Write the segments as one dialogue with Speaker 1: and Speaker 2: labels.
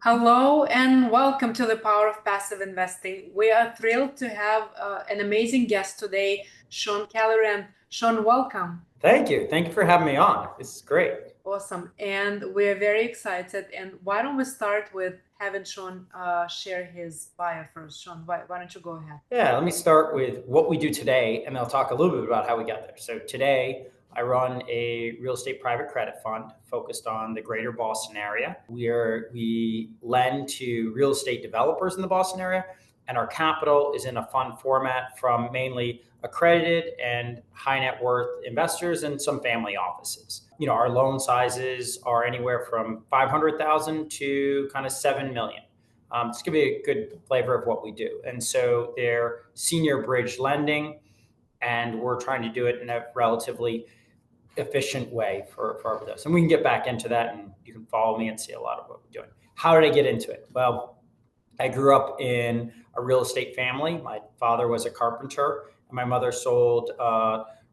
Speaker 1: Hello and welcome to the Power of Passive Investing. We are thrilled to have an amazing guest today, Sean Keller. And Sean, welcome.
Speaker 2: Thank you. Thank you for having me on. This is great.
Speaker 1: Awesome. And we're very excited. And why don't we start with having Sean share his bio first? Sean, why don't you go ahead?
Speaker 2: Yeah, let me start with what we do today, and I'll talk a little bit about how we got there. So today, I run a real estate private credit fund focused on the greater Boston area. We lend to real estate developers in the Boston area, and our capital is in a fund format from mainly accredited and high net worth investors and some family offices. Our loan sizes are anywhere from 500,000 to kind of 7 million. Just give you a good flavor of what we do. And so they're senior bridge lending, and we're trying to do it in a relatively efficient way for this. And we can get back into that, and you can follow me and see a lot of what we're doing. How did I get into it? Well, I grew up in a real estate family. My father was a carpenter, and my mother sold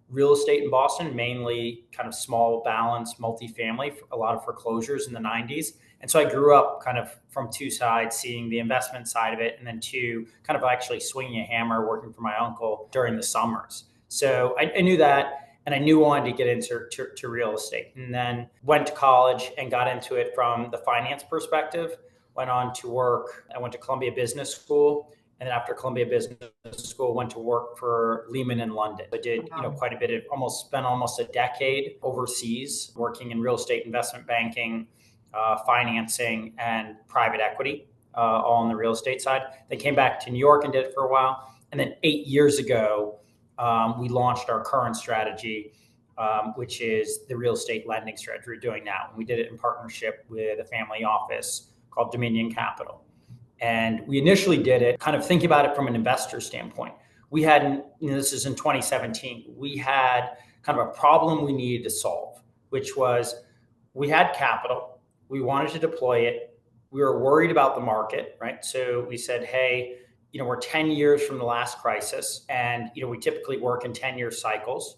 Speaker 2: real estate in Boston, mainly kind of small balance multifamily, a lot of foreclosures in the 90s. And so I grew up kind of from two sides, seeing the investment side of it, and then two, kind of actually swinging a hammer, working for my uncle during the summers. So I knew that, and I knew I wanted to get into to real estate. And then went to college and got into it from the finance perspective. Went on to work. I went to Columbia Business School, and then after Columbia Business School, went to work for Lehman in London. I did, quite a bit of spent almost a decade overseas working in real estate investment banking, financing, and private equity, all on the real estate side. Then came back to New York and did it for a while. And then 8 years ago, we launched our current strategy, which is the real estate lending strategy we're doing now. And we did it in partnership with a family office called Dominion Capital. And we initially did it kind of thinking about it from an investor standpoint. We had, this is in 2017, we had kind of a problem we needed to solve, which was we had capital, we wanted to deploy it, we were worried about the market, right? So we said, hey, we're 10 years from the last crisis, and we typically work in 10-year cycles.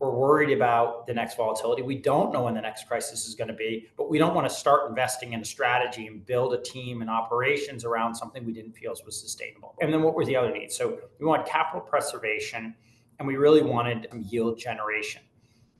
Speaker 2: We're worried about the next volatility. We don't know when the next crisis is going to be, but we don't want to start investing in a strategy and build a team and operations around something we didn't feel was sustainable. And then what were the other needs? So we wanted capital preservation, and we really wanted yield generation.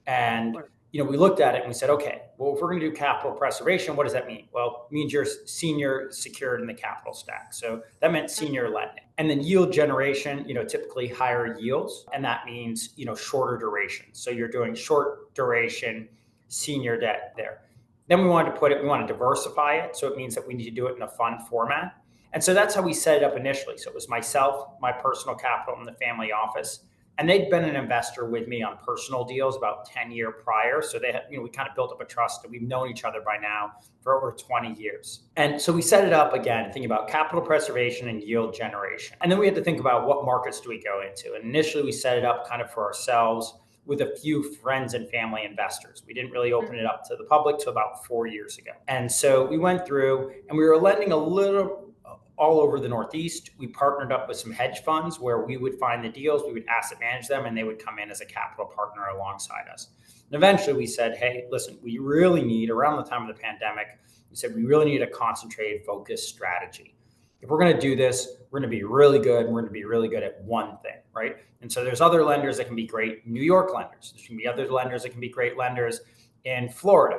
Speaker 2: And we looked at it and we said, okay, well, if we're going to do capital preservation, what does that mean? Well, it means you're senior secured in the capital stack. So that meant senior lending. And then yield generation, typically higher yields. And that means, shorter duration. So you're doing short duration senior debt there. Then we wanted to diversify it. So it means that we need to do it in a fund format. And so that's how we set it up initially. So it was myself, my personal capital, and the family office. And they'd been an investor with me on personal deals about 10 years prior. So they had, we kind of built up a trust, and we've known each other by now for over 20 years. And so we set it up again, thinking about capital preservation and yield generation. And then we had to think about what markets do we go into. And initially we set it up kind of for ourselves with a few friends and family investors. We didn't really open it up to the public till about 4 years ago. And so we went through, and we were lending a little all over the Northeast. We partnered up with some hedge funds where we would find the deals, we would asset manage them, and they would come in as a capital partner alongside us. And eventually we said, hey, listen, we really need, around the time of the pandemic, we said we really need a concentrated, focused strategy. If we're going to do this, we're going to be really good, and we're going to be really good at one thing, right? And so there's other lenders that can be great New York lenders. There's going to be other lenders that can be great lenders in Florida.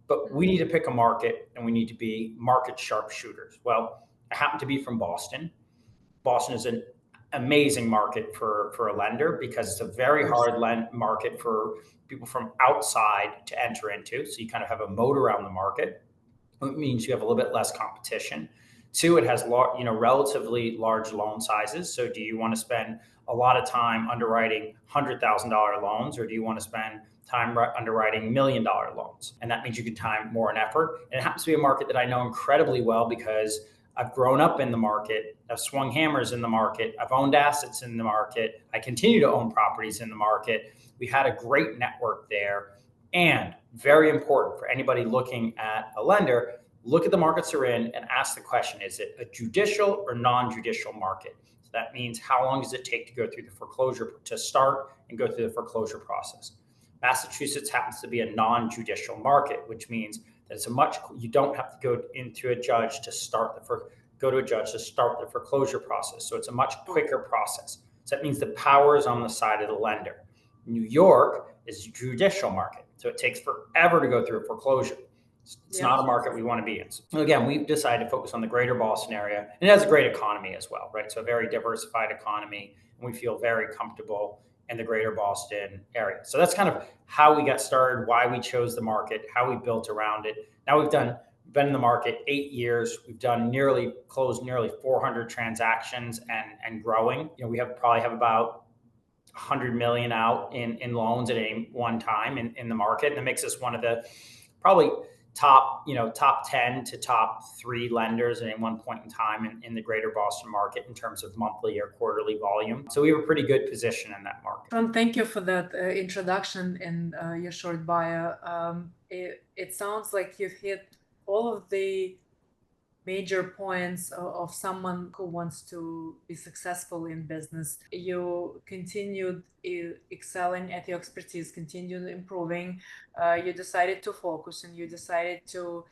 Speaker 2: But we need to pick a market, and we need to be market sharpshooters. Well, I happen to be from Boston. Boston is an amazing market for a lender because it's a very hard market for people from outside to enter into. So you kind of have a moat around the market. It means you have a little bit less competition. Two, it has relatively large loan sizes. So do you want to spend a lot of time underwriting $100,000 loans, or do you want to spend time underwriting $1 million loans? And that means you can time more and effort. And it happens to be a market that I know incredibly well because I've grown up in the market. I've swung hammers in the market. I've owned assets in the market. I continue to own properties in the market. We had a great network there. And very important for anybody looking at a lender, look at the markets they're in and ask the question, is it a judicial or non-judicial market? So that means how long does it take to go through the foreclosure, to start and go through the foreclosure process? Massachusetts happens to be a non-judicial market, which means You don't have to go into a judge to start go to a judge to start the foreclosure process. So it's a much quicker process. So that means the power is on the side of the lender. New York is a judicial market, so it takes forever to go through a foreclosure. It's not a market we want to be in. So again, we've decided to focus on the greater Boston area, and it has a great economy as well, right? So a very diversified economy, and we feel very comfortable in the greater Boston area. So that's kind of how we got started, why we chose the market, how we built around it. Now been in the market 8 years. We've closed nearly 400 transactions and growing. We probably have about 100 million out in loans at any one time in the market. And that makes us one of the probably top 10 to top 3 lenders at any one point in time in the greater Boston market in terms of monthly or quarterly volume. So we have a pretty good position in that market.
Speaker 1: Sean, thank you for that introduction and your short bio. It sounds like you've hit all of the major points of someone who wants to be successful in business. You continued excelling at your expertise, continued improving. You decided to focus and you decided to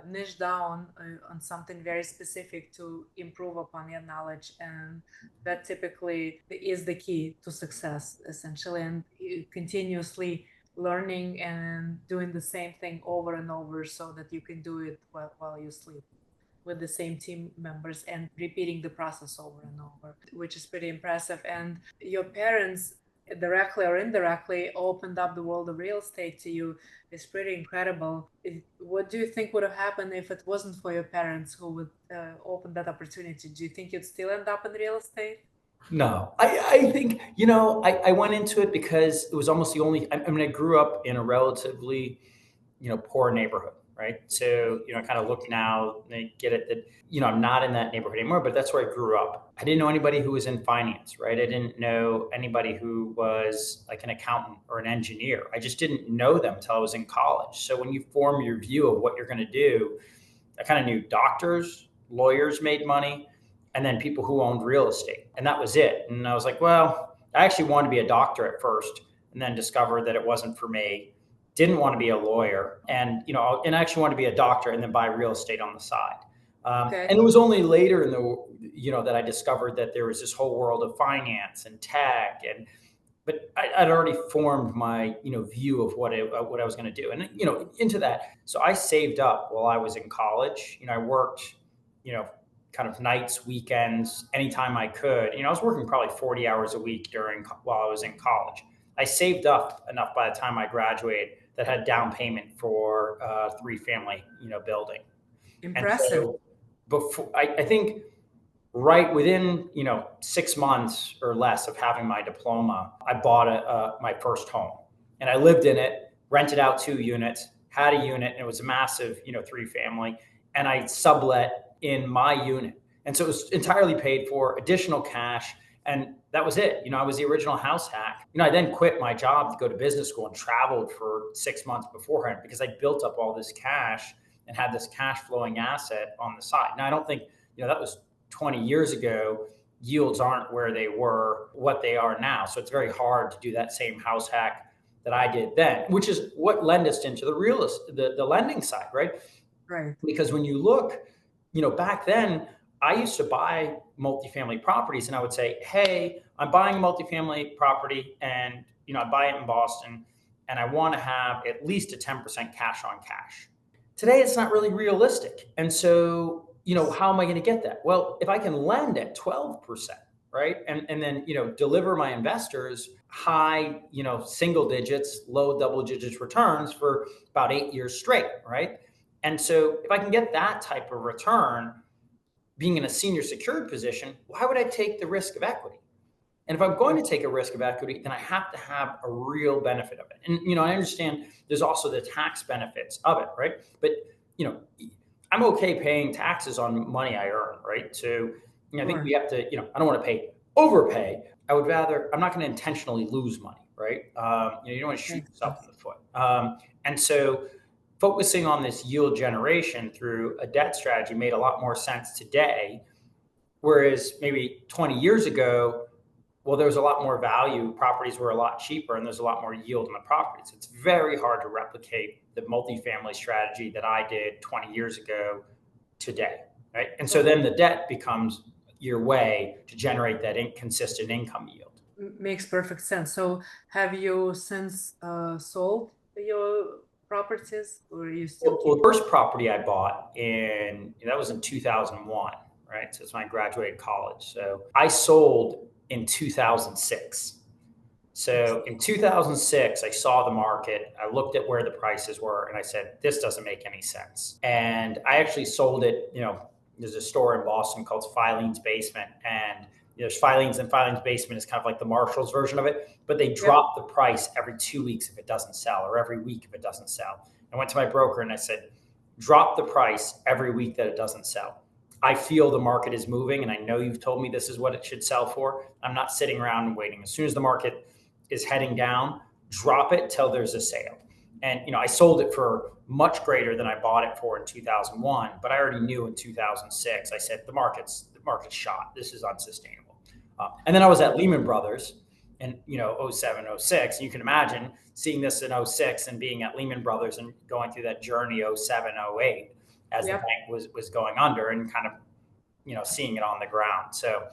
Speaker 1: niche down on something very specific to improve upon your knowledge. And that typically is the key to success, essentially, and continuously learning and doing the same thing over and over so that you can do it while you sleep with the same team members and repeating the process over and over, which is pretty impressive. And your parents, directly or indirectly, opened up the world of real estate to you. Is pretty incredible. What do you think would have happened if it wasn't for your parents who would open that opportunity? Do you think you'd still end up in real estate?
Speaker 2: No, I think, I went into it because it was almost the only, I grew up in a relatively, poor neighborhood. Right. So, I kind of look now and I get it that, I'm not in that neighborhood anymore, but that's where I grew up. I didn't know anybody who was in finance, right? I didn't know anybody who was like an accountant or an engineer. I just didn't know them until I was in college. So when you form your view of what you're going to do, I kind of knew doctors, lawyers made money, and then people who owned real estate. And that was it. And I was like, well, I actually wanted to be a doctor at first and then discovered that it wasn't for me. Didn't want to be a lawyer, and and I actually wanted to be a doctor and then buy real estate on the side.
Speaker 1: Okay.
Speaker 2: And it was only later that I discovered that there was this whole world of finance and tech, but I'd already formed my view of what I was going to do, and into that. So I saved up while I was in college. I worked, kind of nights, weekends, anytime I could. I was working probably 40 hours a week while I was in college. I saved up enough by the time I graduated that had down payment for a 3-family, building.
Speaker 1: Impressive.
Speaker 2: And so before, I think right within, 6 months or less of having my diploma, I bought my first home, and I lived in it, rented out 2 units, had a unit, and it was a massive, 3-family, and I sublet in my unit. And so it was entirely paid for, additional cash. And that was it. I was the original house hack. I then quit my job to go to business school and traveled for 6 months beforehand because I built up all this cash and had this cash flowing asset on the side. Now, I don't think, that was 20 years ago. Yields aren't what they are now. So it's very hard to do that same house hack that I did then, which is what led us into the lending side, right?
Speaker 1: Right.
Speaker 2: Because when you look, back then, I used to buy multifamily properties and I would say, hey, I'm buying a multifamily property and, I buy it in Boston and I want to have at least a 10% cash on cash. Today, it's not really realistic. And so, how am I going to get that? Well, if I can lend at 12%, right? And then, deliver my investors high, single digits, low double digits returns for about 8 years straight, right? And so if I can get that type of return, being in a senior secured position, why would I take the risk of equity? And if I'm going to take a risk of equity, then I have to have a real benefit of it. And, I understand there's also the tax benefits of it, right? But, I'm okay paying taxes on money I earn, right? So, I think we have to, I don't want to overpay. I'm not going to intentionally lose money, right? You don't want to shoot yourself in the foot. And so focusing on this yield generation through a debt strategy made a lot more sense today. Whereas maybe 20 years ago, well, there's a lot more value. Properties were a lot cheaper, and there's a lot more yield on the properties. It's very hard to replicate the multifamily strategy that I did 20 years ago today, right? And so then the debt becomes your way to generate that consistent income yield.
Speaker 1: Makes perfect sense. So have you since sold your properties, or you still
Speaker 2: Well,
Speaker 1: keep?
Speaker 2: the first property I bought that was in 2001, right? So it's when I graduated college. So I sold in 2006. So in 2006, I saw the market. I looked at where the prices were, and I said, "This doesn't make any sense." And I actually sold it. There's a store in Boston called Filene's Basement, and there's Filene's, and Filene's Basement is kind of like the Marshalls version of it, but they
Speaker 1: Yep.
Speaker 2: drop the price every 2 weeks if it doesn't sell, or every week if it doesn't sell. I went to my broker and I said, "Drop the price every week that it doesn't sell. I feel the market is moving, and I know you've told me this is what it should sell for. I'm not sitting around and waiting. As soon as the market is heading down, drop it till there's a sale." And I sold it for much greater than I bought it for in 2001, but I already knew in 2006. I said the market's shot. This is unsustainable. And then I was at Lehman Brothers in 07, 06. You can imagine seeing this in 06 and being at Lehman Brothers and going through that journey 07, 08 as the
Speaker 1: Yep.
Speaker 2: bank was going under, and kind of seeing it on the ground. So,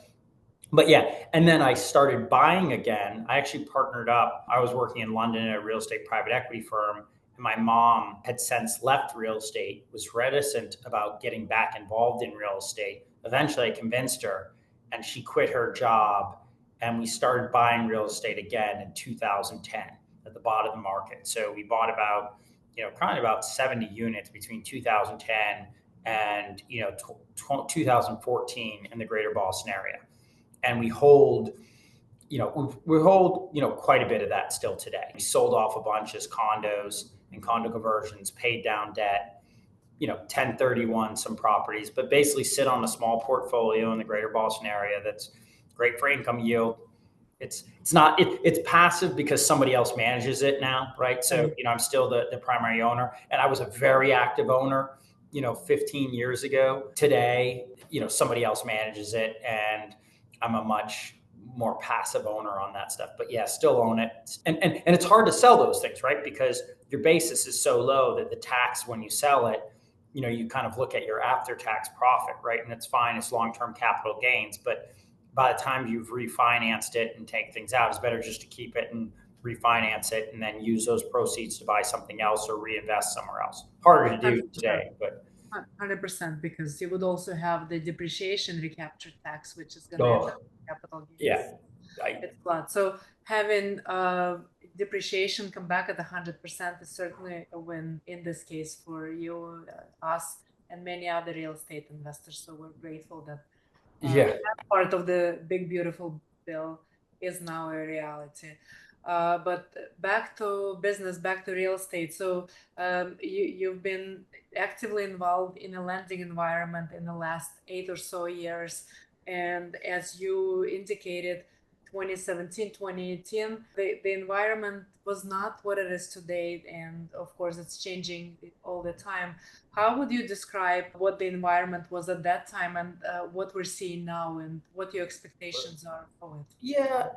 Speaker 2: but yeah, and then I started buying again. I actually partnered up. I was working in London at a real estate private equity firm, and my mom had since left real estate, was reticent about getting back involved in real estate. Eventually, I convinced her, and she quit her job, and we started buying real estate again in 2010 at the bottom of the market. So we bought probably about 70 units between 2010 and 2014 in the greater Boston area. And we hold quite a bit of that still today. We sold off a bunch as condos and condo conversions, paid down debt, 1031 some properties, but basically sit on a small portfolio in the greater Boston area that's great for income yield. It's passive because somebody else manages it now, right? So I'm still the primary owner, and I was a very active owner 15 years ago. Today, somebody else manages it, and I'm a much more passive owner on that stuff. But yeah, still own it. And it's hard to sell those things, right? Because your basis is so low that the tax, when you sell it, you kind of look at your after-tax profit, right? And it's fine, it's long-term capital gains. But by the time you've refinanced it and take things out, it's better just to keep it and refinance it and then use those proceeds to buy something else or reinvest somewhere else. Harder to do today, but
Speaker 1: 100%, because you would also have the depreciation recapture tax, which is going to end up in capital gains.
Speaker 2: Yeah,
Speaker 1: it's flat. So having depreciation come back at 100% is certainly a win in this case for you, us, and many other real estate investors. So we're grateful that that part of the big beautiful bill is now a reality. But back to business, back to real estate. So you've been actively involved in a lending environment in the last 8 or so years. And as you indicated, 2017, 2018, the environment was not what it is today. And of course, it's changing all the time. How would you describe what the environment was at that time, and what we're seeing now, and what your expectations are for it?
Speaker 2: Yeah,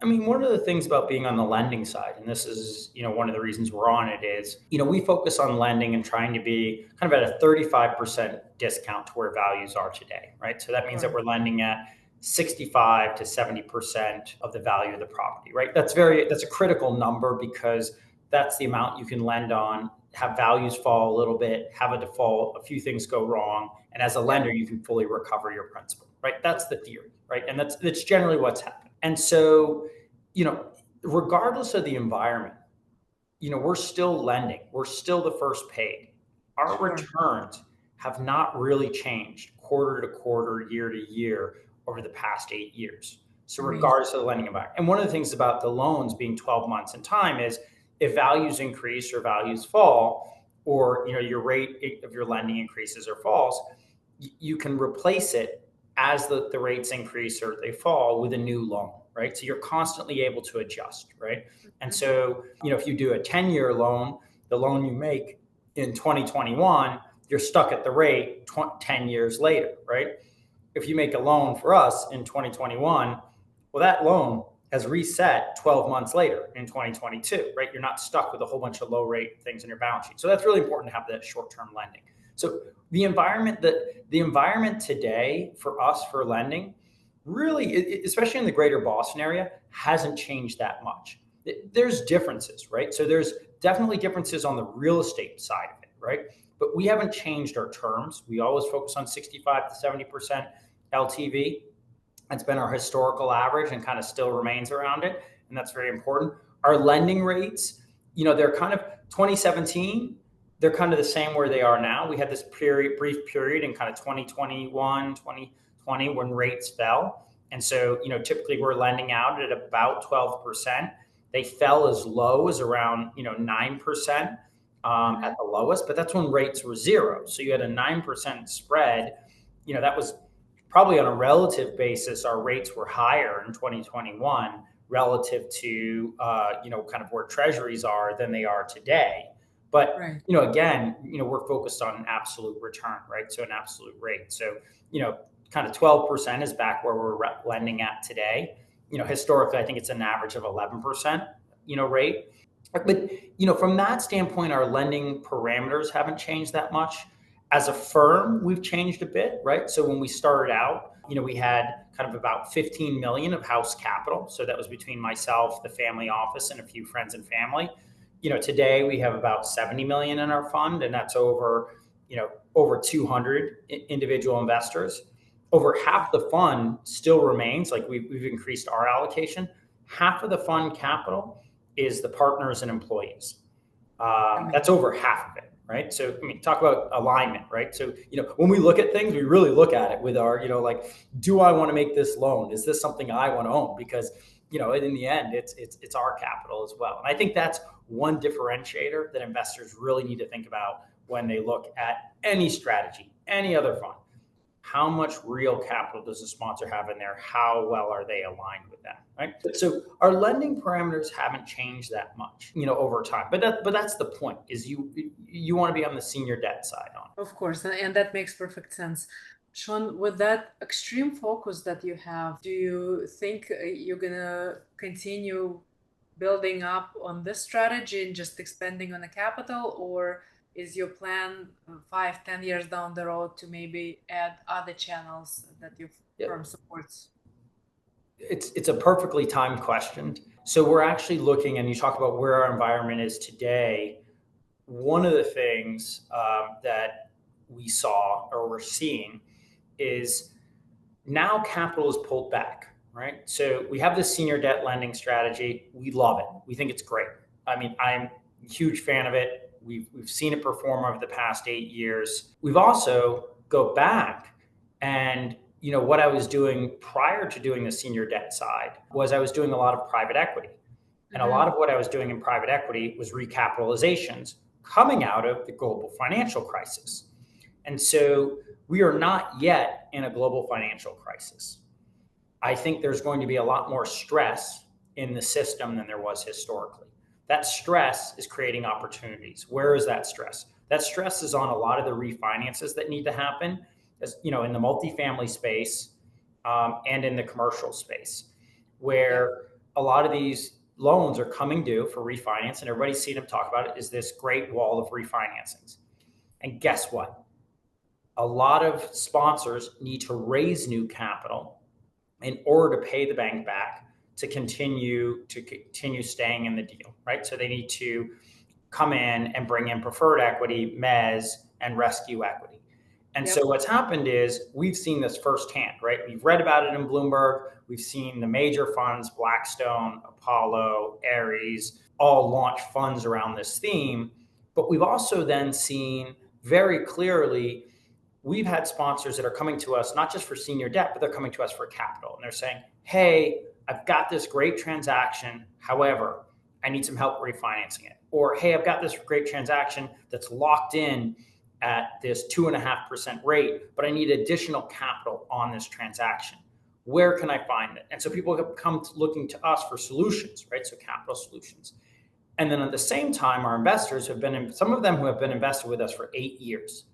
Speaker 2: I mean, one of the things about being on the lending side, and this is, one of the reasons we're on it is, we focus on lending and trying to be kind of at a 35% discount to where values are today, right? So that means that we're lending at 65 to 70% of the value of the property, right? That's a critical number, because that's the amount you can lend on, have values fall a little bit, have a default, a few things go wrong, and as a lender, you can fully recover your principal, right? That's the theory, right? And that's generally what's happening. And so, regardless of the environment, we're still lending. We're still the first paid. Our returns have not really changed quarter to quarter, year to year over the past 8 years. So regardless of the lending environment. And one of the things about the loans being 12 months in time is if values increase or values fall, or your rate of your lending increases or falls, you can replace it as the rates increase or they fall with a new loan, right? So you're constantly able to adjust, right? And so, if you do a 10-year loan, the loan you make in 2021, you're stuck at the rate 10 years later, right? If you make a loan for us in 2021, Well, that loan has reset 12 months later in 2022, right? You're not stuck with a whole bunch of low rate things in your balance sheet. So that's really important to have that short-term lending. So the environment today for us for lending really, especially in the greater Boston area, hasn't changed that much. There's differences, right? So there's definitely differences on the real estate side of it, right? But we haven't changed our terms. We always focus on 65 to 70% LTV. That's been our historical average and kind of still remains around it. And that's very important. Our lending rates, they're kind of 2017, they're kind of the same where they are now. We had this brief period in kind of 2021, 2020 when rates fell. And so, typically we're lending out at about 12%. They fell as low as around, 9% at the lowest, but that's when rates were zero. So you had a 9% spread. That was probably on a relative basis, our rates were higher in 2021 relative to, kind of where treasuries are than they are today. But,
Speaker 1: Right.
Speaker 2: Again, we're focused on an absolute return, right? So an absolute rate. So, kind of 12% is back where we're lending at today. Historically, I think it's an average of 11%, rate. But, from that standpoint, our lending parameters haven't changed that much. As a firm, we've changed a bit, right? So when we started out, we had kind of about 15 million of house capital. So that was between myself, the family office, and a few friends and family. Today we have about 70 million in our fund, and that's over 200 individual investors. Over half the fund still remains, like we've increased our allocation. Half of the fund capital is the partners and employees. That's over half of it. Right. So, talk about alignment, right? So, when we look at things, we really look at it with our, do I want to make this loan? Is this something I want to own? Because, in the end, it's our capital as well. And I think that's one differentiator that investors really need to think about when they look at any strategy, any other fund. How much real capital does the sponsor have in there? How well are they aligned with that, right? So our lending parameters haven't changed that much, over time. But that's the point, is you want to be on the senior debt side on it.
Speaker 1: Of course, and that makes perfect sense. Sean, with that extreme focus that you have, do you think you're gonna continue building up on this strategy and just expanding on the capital, or is your plan 5-10 years down the road to maybe add other channels that your firm supports?
Speaker 2: It's a perfectly timed question. So we're actually looking, and you talk about where our environment is today. One of the things that we saw or we're seeing is now capital is pulled back, right? So we have this senior debt lending strategy. We love it. We think it's great. I'm a huge fan of it. We've seen it perform over the past 8 years. We've also go back and, what I was doing prior to doing the senior debt side was I was doing a lot of private equity. And a lot of what I was doing in private equity was recapitalizations coming out of the global financial crisis. And so we are not yet in a global financial crisis. I think there's going to be a lot more stress in the system than there was historically. That stress is creating opportunities. Where is that stress? That stress is on a lot of the refinances that need to happen, as in the multifamily space and in the commercial space, where a lot of these loans are coming due for refinance, and everybody's seen them talk about it, is this great wall of refinancings. And guess what? A lot of sponsors need to raise new capital in order to pay the bank back to continue staying in the deal, right? So they need to come in and bring in preferred equity, mezz, and rescue equity. And so what's happened is we've seen this firsthand, right? We've read about it in Bloomberg. We've seen the major funds, Blackstone, Apollo, Ares, all launch funds around this theme. But we've also then seen very clearly, we've had sponsors that are coming to us, not just for senior debt, but they're coming to us for capital. And they're saying, hey, I've got this great transaction. However, I need some help refinancing it. Or, hey, I've got this great transaction that's locked in at this 2.5% rate, but I need additional capital on this transaction. Where can I find it? And so people have come looking to us for solutions, right? So capital solutions. And then at the same time, our investors have been, some of them who have been invested with us for 8 years,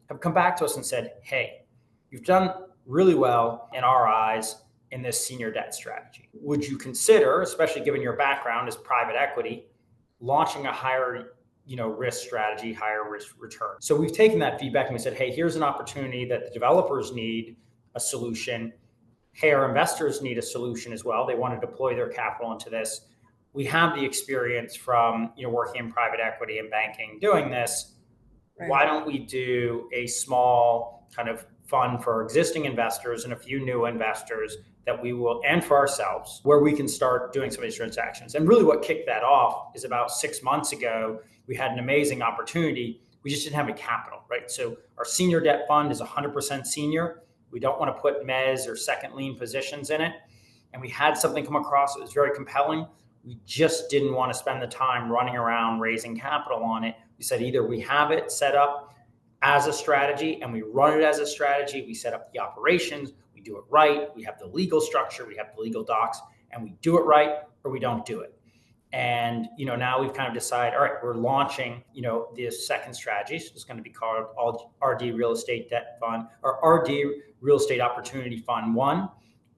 Speaker 2: have come back to us and said, hey, you've done really well in our eyes in this senior debt strategy. Would you consider, especially given your background as private equity, launching a higher risk strategy, higher risk return? So we've taken that feedback and we said, hey, here's an opportunity that the developers need a solution. Hey, our investors need a solution as well. They want to deploy their capital into this. We have the experience from working in private equity and banking doing this. Right. Why don't we do a small kind of fund for existing investors and a few new investors that we will, and for ourselves, where we can start doing some of these transactions. And really what kicked that off is about 6 months ago, we had an amazing opportunity. We just didn't have any capital, right? So our senior debt fund is 100% senior. We don't want to put mezz or second lien positions in it. And we had something come across that was very compelling. We just didn't want to spend the time running around raising capital on it. We said either we have it set up as a strategy and we run it as a strategy, we set up the operations, we do it right, we have the legal structure, we have the legal docs, and we do it right, or we don't do it. And now we've kind of decided, all right, we're launching this second strategy. So it's going to be called RD Real Estate Debt Fund, or RD Real Estate Opportunity Fund 1.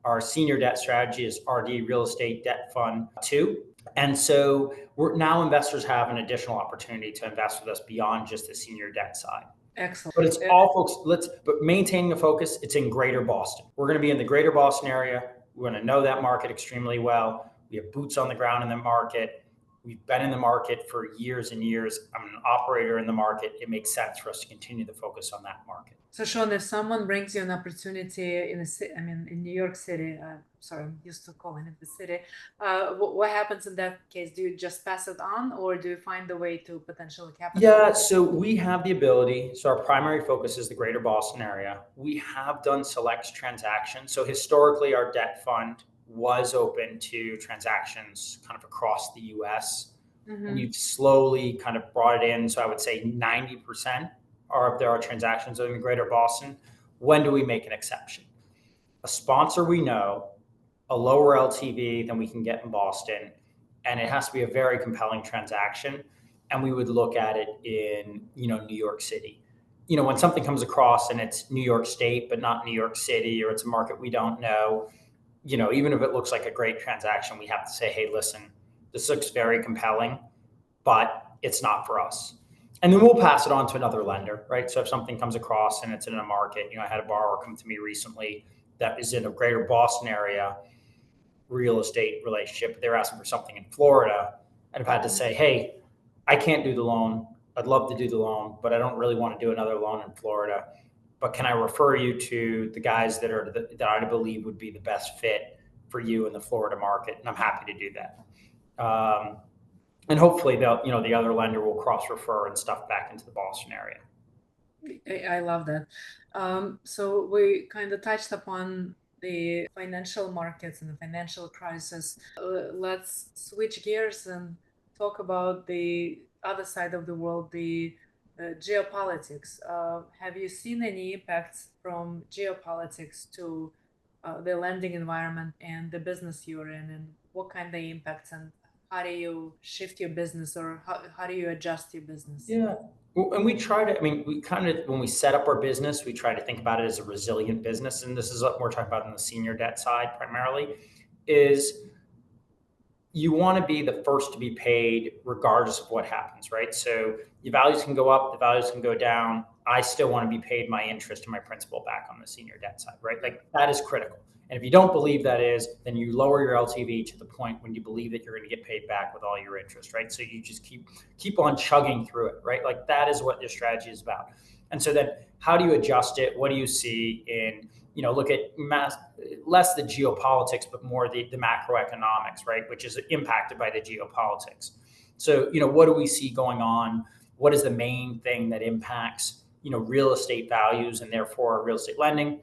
Speaker 2: Our senior debt strategy is RD Real Estate Debt Fund 2. And so now investors have an additional opportunity to invest with us beyond just the senior debt side.
Speaker 1: Excellent.
Speaker 2: But it's all folks, but maintaining the focus, it's in Greater Boston. We're going to be in the Greater Boston area. We're going to know that market extremely well. We have boots on the ground in the market. We've been in the market for years and years. I'm an operator in the market. It makes sense for us to continue to focus on that market.
Speaker 1: So Sean, if someone brings you an opportunity in New York City, sorry, I'm used to calling it the city, what happens in that case? Do you just pass it on, or do you find a way to potentially capitalize?
Speaker 2: Yeah, so we have the ability. So our primary focus is the Greater Boston area. We have done select transactions. So historically, our debt fund was open to transactions kind of across the US. Mm-hmm. And we've slowly kind of brought it in. So I would say 90% of our transactions are in Greater Boston. When do we make an exception? A sponsor we know, a lower LTV than we can get in Boston, and it has to be a very compelling transaction. And we would look at it in New York City. When something comes across and it's New York State, but not New York City, or it's a market we don't know, even if it looks like a great transaction, we have to say, hey, listen, this looks very compelling, but it's not for us. And then we'll pass it on to another lender, right? So if something comes across and it's in a market, I had a borrower come to me recently that is in a Greater Boston area real estate relationship. They're asking for something in Florida. And I've had to say, hey, I can't do the loan. I'd love to do the loan, but I don't really want to do another loan in Florida. But can I refer you to the guys that I believe would be the best fit for you in the Florida market? And I'm happy to do that. And hopefully the other lender will cross-refer and stuff back into the Boston area.
Speaker 1: I love that. So we kind of touched upon the financial markets and the financial crisis. Let's switch gears and talk about the other side of the world, the geopolitics. Have you seen any impacts from geopolitics to the lending environment and the business you're in, and what kind of impacts, and how do you shift your business, or how do you adjust your business?
Speaker 2: Yeah. And we try to, we kind of, when we set up our business, we try to think about it as a resilient business. And this is what we're talking about on the senior debt side primarily, is you want to be the first to be paid regardless of what happens, right? So the values can go up, the values can go down. I still want to be paid my interest and my principal back on the senior debt side, right? Like that is critical. And if you don't believe that is, then you lower your LTV to the point when you believe that you're going to get paid back with all your interest, right? So you just keep on chugging through it, right? Like that is what your strategy is about. And so then how do you adjust it? What do you see in, look at less the geopolitics, but more the macroeconomics, right? Which is impacted by the geopolitics. So, what do we see going on? What is the main thing that impacts, real estate values and therefore real estate lending?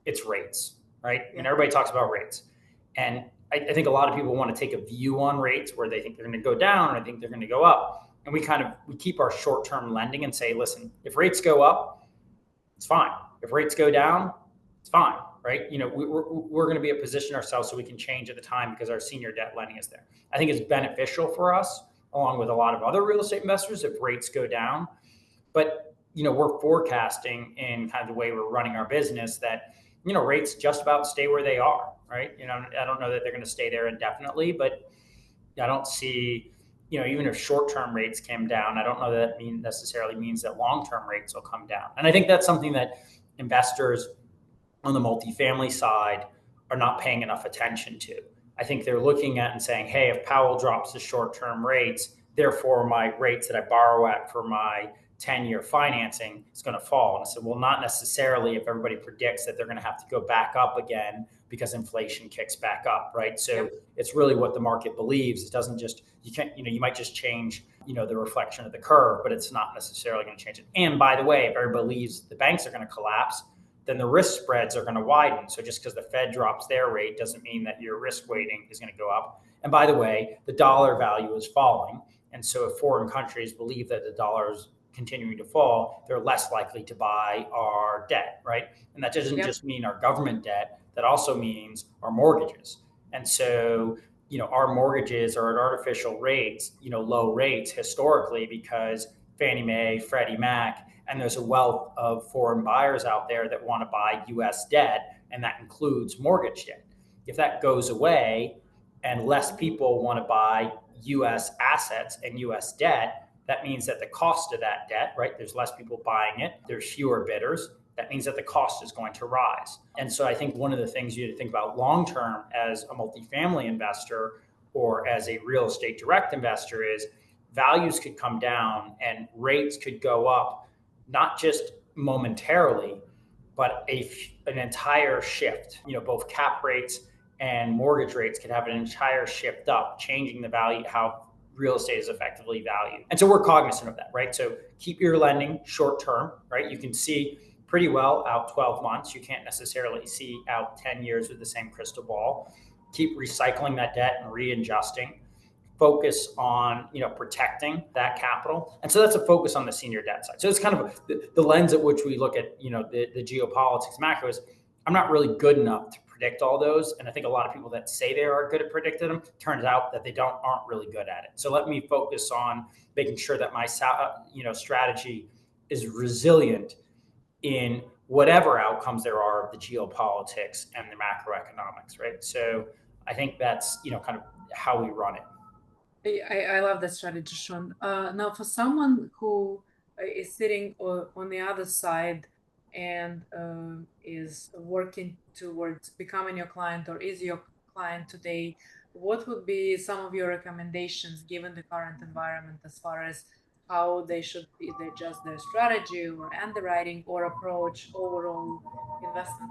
Speaker 2: It's rates. Right? And everybody talks about rates. And I think a lot of people want to take a view on rates where they think they're going to go down, or I think they're going to go up. And we keep our short-term lending and say, listen, if rates go up, it's fine. If rates go down, it's fine. Right? We're going to be able to position ourselves so we can change at the time because our senior debt lending is there. I think it's beneficial for us, along with a lot of other real estate investors, if rates go down. But, we're forecasting in kind of the way we're running our business that, rates just about stay where they are, right? I don't know that they're going to stay there indefinitely, but I don't see, even if short-term rates came down, I don't know that necessarily means that long-term rates will come down. And I think that's something that investors on the multifamily side are not paying enough attention to. I think they're looking at and saying, hey, if Powell drops the short-term rates, therefore my rates that I borrow at for my 10-year financing is going to fall. And I said, well, not necessarily if everybody predicts that they're going to have to go back up again because inflation kicks back up, right? So
Speaker 1: Yep.
Speaker 2: it's really what the market believes. It doesn't just, you can't, you might just change, the reflection of the curve, but it's not necessarily going to change it. And by the way, if everybody believes the banks are going to collapse, then the risk spreads are going to widen. So just because the Fed drops their rate doesn't mean that your risk weighting is going to go up. And by the way, the dollar value is falling. And so if foreign countries believe that the dollar is continuing to fall, they're less likely to buy our debt, right? And that doesn't
Speaker 1: Yep.
Speaker 2: just mean our government debt, that also means our mortgages. And so, our mortgages are at artificial rates, low rates historically because Fannie Mae, Freddie Mac, and there's a wealth of foreign buyers out there that want to buy US debt, and that includes mortgage debt. If that goes away and less people want to buy US assets and US debt, that means that the cost of that debt, right? There's less people buying it, there's fewer bidders. That means that the cost is going to rise. And so I think one of the things you need to think about long term as a multifamily investor or as a real estate direct investor is values could come down and rates could go up, not just momentarily, but an entire shift. Both cap rates and mortgage rates could have an entire shift up, changing the value, how real estate is effectively valued. And so we're cognizant of that, right? So keep your lending short term, right? You can see pretty well out 12 months. You can't necessarily see out 10 years with the same crystal ball. Keep recycling that debt and readjusting. Focus on protecting that capital, and so that's a focus on the senior debt side. So it's kind of the lens at which we look at the geopolitics macro is I'm not really good enough to predict all those, and I think a lot of people that say they are good at predicting them turns out that they aren't really good at it. So let me focus on making sure that my strategy is resilient in whatever outcomes there are of the geopolitics and the macroeconomics, right? So I think that's kind of how we run it.
Speaker 1: I love that strategy, Sean. Now, for someone who is sitting on the other side and is working towards becoming your client or is your client today, what would be some of your recommendations given the current environment as far as how they should either adjust their strategy or underwriting or approach overall investment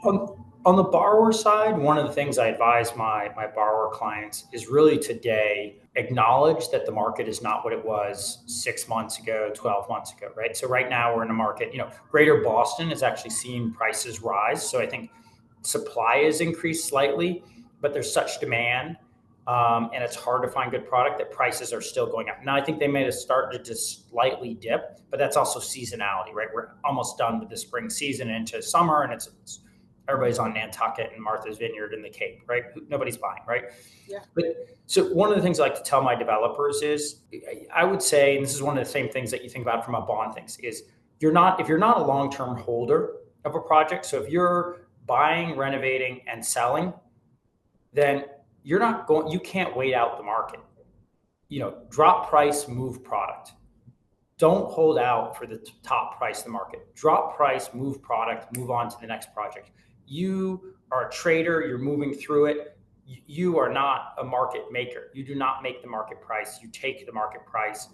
Speaker 1: approach?
Speaker 2: On the borrower side, one of the things I advise my borrower clients is really today acknowledge that the market is not what it was 6 months ago, 12 months ago, right? So right now we're in a market, greater Boston has actually seen prices rise. So I think supply has increased slightly, but there's such demand and it's hard to find good product that prices are still going up. Now, I think they may have started to slightly dip, but that's also seasonality, right? We're almost done with the spring season into summer, and it's everybody's on Nantucket and Martha's Vineyard and the Cape, right? Nobody's buying, right?
Speaker 1: Yeah.
Speaker 2: But so one of the things I like to tell my developers is, I would say, and this is one of the same things that you think about from a bond things, is if you're not a long-term holder of a project, so if you're buying, renovating, and selling, then you can't wait out the market. Drop price, move product. Don't hold out for the top price of the market. Drop price, move product, move on to the next project. You are a trader, you're moving through it. You are not a market maker. You do not make the market price. You take the market price,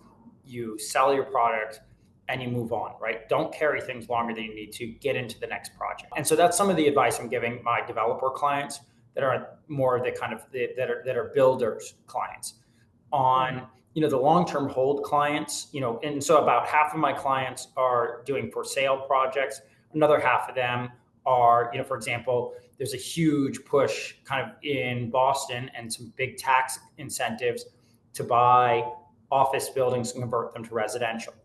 Speaker 2: you sell your product, and you move on, right? Don't carry things longer than you need to. Get into the next project. And so that's some of the advice I'm giving my developer clients that are more the kind of that are builders clients. On the long-term hold clients, and so about half of my clients are doing for sale projects. Another half of them are, for example, there's a huge push kind of in Boston and some big tax incentives to buy office buildings and convert them to residential.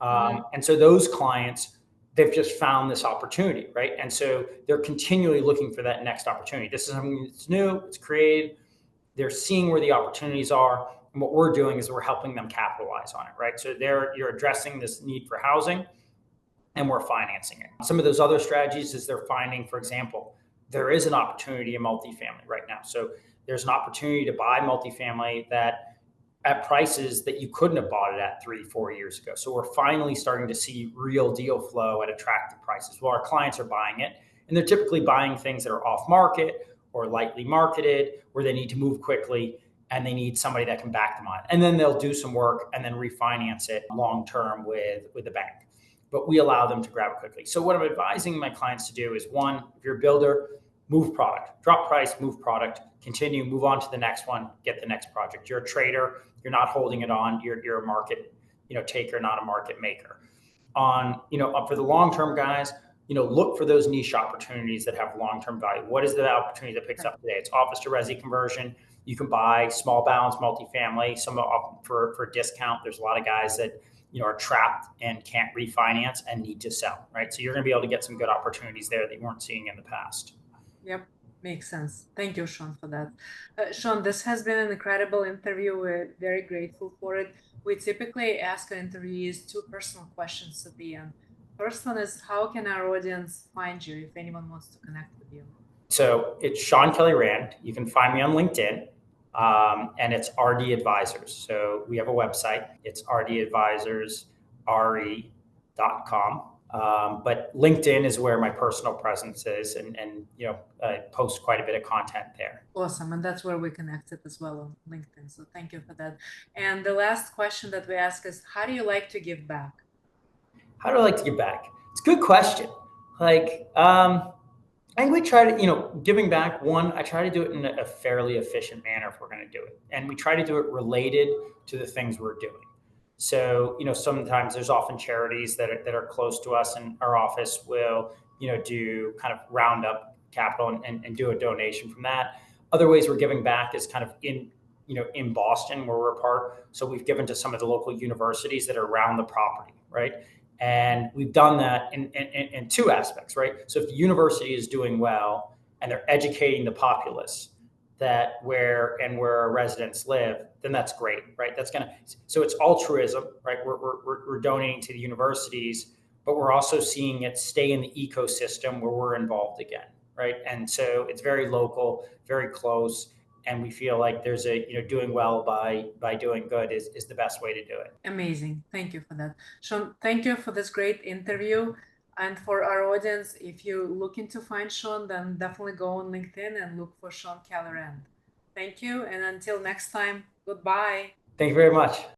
Speaker 2: And so those clients, they've just found this opportunity, right? And so they're continually looking for that next opportunity. This is something that's new, it's created. They're seeing where the opportunities are. And what we're doing is we're helping them capitalize on it, right? So you're addressing this need for housing, and we're financing it. Some of those other strategies is they're finding, for example, there is an opportunity in multifamily right now. So there's an opportunity to buy multifamily that at prices that you couldn't have bought it at 3-4 years ago. So we're finally starting to see real deal flow at attractive prices. Well, our clients are buying it, and they're typically buying things that are off market or lightly marketed, where they need to move quickly and they need somebody that can back them on it. And then they'll do some work and then refinance it long term with the bank. But we allow them to grab it quickly. So what I'm advising my clients to do is, one, if you're a builder, move product, drop price, move product, continue, move on to the next one, get the next project. You're a trader, you're not holding it on, you're a market, taker, not a market maker. For the long-term guys, look for those niche opportunities that have long-term value. What is the opportunity that picks up today? It's office to resi conversion. You can buy small balance multifamily, some for discount. There's a lot of guys that are trapped and can't refinance and need to sell, right? So you're going to be able to get some good opportunities there that you weren't seeing in the past.
Speaker 1: Yep, makes sense. Thank you, Sean, for that. Sean, this has been an incredible interview. We're very grateful for it. We typically ask our interviewees 2 personal questions at the end. First one is, how can our audience find you if anyone wants to connect with you?
Speaker 2: So it's Sean Kelly Rand. You can find me on LinkedIn, and it's RD Advisors. So we have a website. It's rdadvisorsre.com. But LinkedIn is where my personal presence is, and I post quite a bit of content there.
Speaker 1: Awesome, and that's where we connected as well on LinkedIn. So thank you for that. And the last question that we ask is, how do you like to give back?
Speaker 2: How do I like to give back? It's a good question. I think we try to, giving back, one, I try to do it in a fairly efficient manner if we're going to do it. And we try to do it related to the things we're doing. So, sometimes there's often charities that are close to us, and our office will, do kind of round up capital and do a donation from that. Other ways we're giving back is kind of in Boston, where we're a part. So we've given to some of the local universities that are around the property, right? And we've done that in 2 aspects, right? So if the university is doing well and they're educating the populace where our residents live, then that's great, right? So it's altruism, right? We're donating to the universities, but we're also seeing it stay in the ecosystem where we're involved again, right? And so it's very local, very close. And we feel like there's doing well by doing good is the best way to do it.
Speaker 1: Amazing. Thank you for that. Sean, thank you for this great interview. And for our audience, if you're looking to find Sean, then definitely go on LinkedIn and look for Sean Kelly Rand. Thank you. And until next time, goodbye.
Speaker 2: Thank you very much.